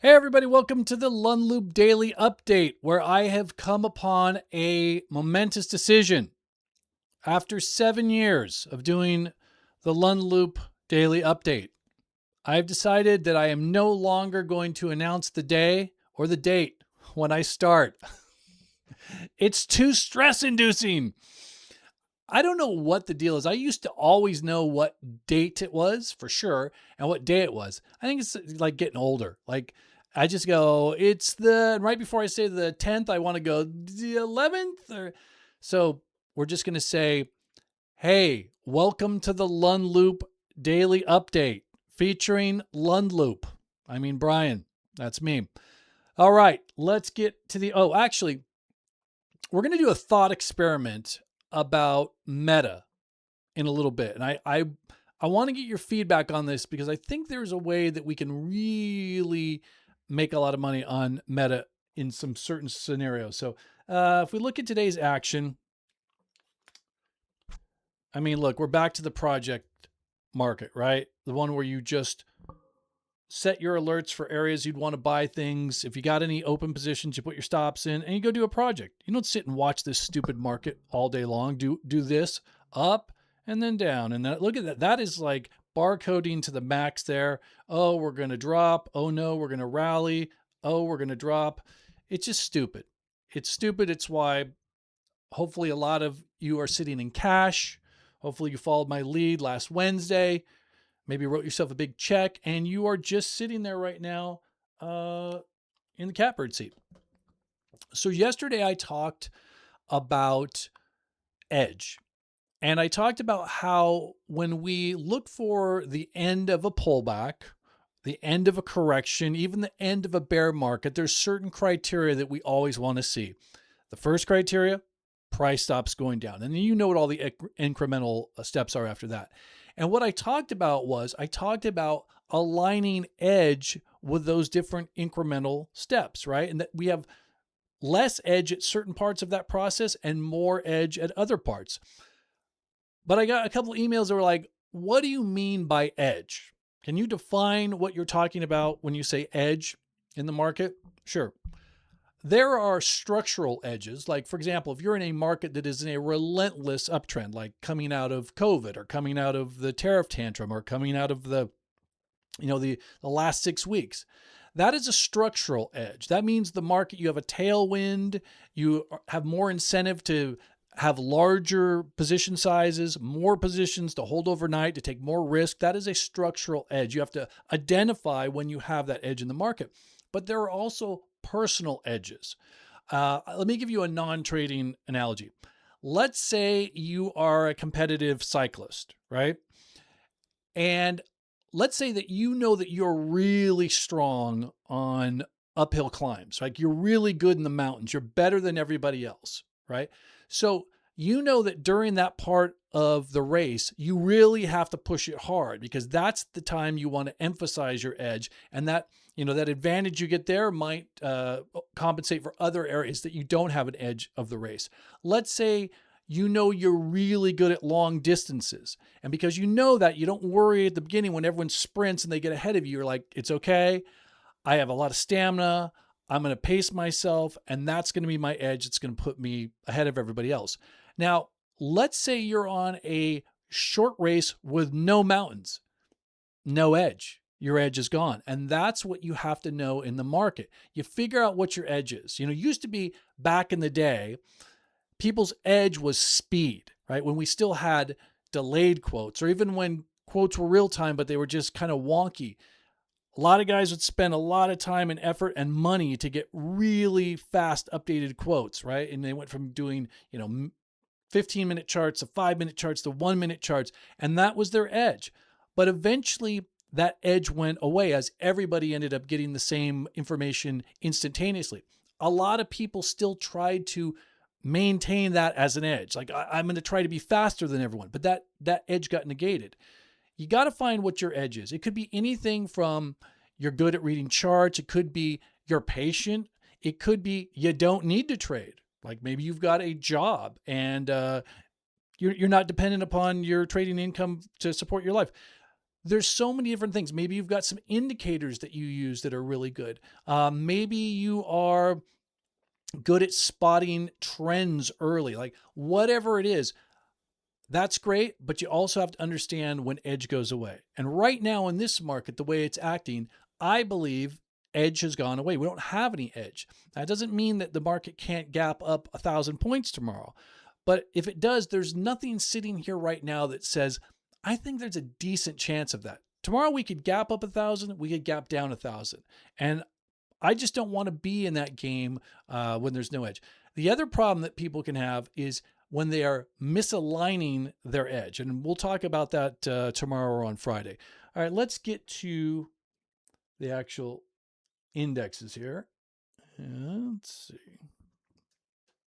Hey everybody, welcome to the Lund Daily Update, where I have come upon a momentous decision. After 7 years of doing the Lund Daily Update, I've decided that I am no longer going to announce the day or the date when I start. It's too stress-inducing. I don't know what the deal is. I used to always know what date it was for sure and what day it was. I think it's like getting older. Like I just go, it's the right before I say the 10th, I want to go the 11th or so we're just going to say, "Hey, welcome to the Lund Daily Update featuring Lund." I mean Brian. That's me. All right, let's get to the actually, we're going to do a thought experiment about Meta in a little bit. And I want to get your feedback on this because I think there's a way that we can really make a lot of money on Meta in some certain scenarios. So if we look at today's action, I mean, look, we're back to the project market, right? The one where you just set your alerts for areas you'd want to buy things. If you got any open positions, you put your stops in and you go do a project. You don't sit and watch this stupid market all day long. Do this up and then down. And then look at that. That is like barcoding to the max there. Oh, we're going to drop. Oh no, we're going to rally. Oh, we're going to drop. It's just stupid. It's stupid. It's why hopefully a lot of you are sitting in cash. Hopefully you followed my lead last Wednesday. Maybe wrote yourself a big check and you are just sitting there right now in the catbird seat. So yesterday I talked about edge. And I talked about how when we look for the end of a pullback, the end of a correction, even the end of a bear market, there's certain criteria that we always want to see. The first criteria, price stops going down. And you know what all the incremental steps are after that. And what I talked about was I talked about aligning edge with those different incremental steps, right? And that we have less edge at certain parts of that process and more edge at other parts. But I got a couple of emails that were like, what do you mean by edge? Can you define what you're talking about when you say edge in the market? Sure. There are structural edges. Like, for example, if you're in a market that is in a relentless uptrend, like coming out of COVID or coming out of the tariff tantrum or coming out of the last 6 weeks, that is a structural edge. That means the market, you have a tailwind, you have more incentive to have larger position sizes, more positions to hold overnight, to take more risk. That is a structural edge. You have to identify when you have that edge in the market. But there are also personal edges. Let me give you a non-trading analogy. Let's say you are a competitive cyclist, right? And let's say that you know that you're really strong on uphill climbs, like you're really good in the mountains. You're better than everybody else, right? So you know that during that part of the race, you really have to push it hard because that's the time you want to emphasize your edge. And that, that advantage you get there might compensate for other areas that you don't have an edge of the race. Let's say you're really good at long distances. And because you know that, you don't worry at the beginning when everyone sprints and they get ahead of you. You're like, it's okay. I have a lot of stamina. I'm going to pace myself, and that's going to be my edge. It's going to put me ahead of everybody else. Now, let's say you're on a short race with no mountains, no edge. Your edge is gone. And that's what you have to know in the market. You figure out what your edge is. Used to be back in the day, people's edge was speed, right? When we still had delayed quotes, or even when quotes were real time, but they were just kind of wonky. A lot of guys would spend a lot of time and effort and money to get really fast updated quotes, right? And they went from doing, 15-minute charts to 5-minute charts to 1-minute charts, and that was their edge. But eventually that edge went away as everybody ended up getting the same information instantaneously. A lot of people still tried to maintain that as an edge. Like, I'm going to try to be faster than everyone, but that edge got negated. You got to find what your edge is. It could be anything from you're good at reading charts. It could be you're patient. It could be you don't need to trade. Like maybe you've got a job and you're not dependent upon your trading income to support your life. There's so many different things. Maybe you've got some indicators that you use that are really good. Maybe you are good at spotting trends early, like whatever it is. That's great, but you also have to understand when edge goes away. And right now in this market, the way it's acting, I believe edge has gone away. We don't have any edge. That doesn't mean that the market can't gap up 1,000 points tomorrow. But if it does, there's nothing sitting here right now that says, I think there's a decent chance of that. Tomorrow we could gap up 1,000, we could gap down 1,000. And I just don't want to be in that game when there's no edge. The other problem that people can have is when they are misaligning their edge. And we'll talk about that tomorrow or on Friday. All right, let's get to the actual indexes here. Let's see.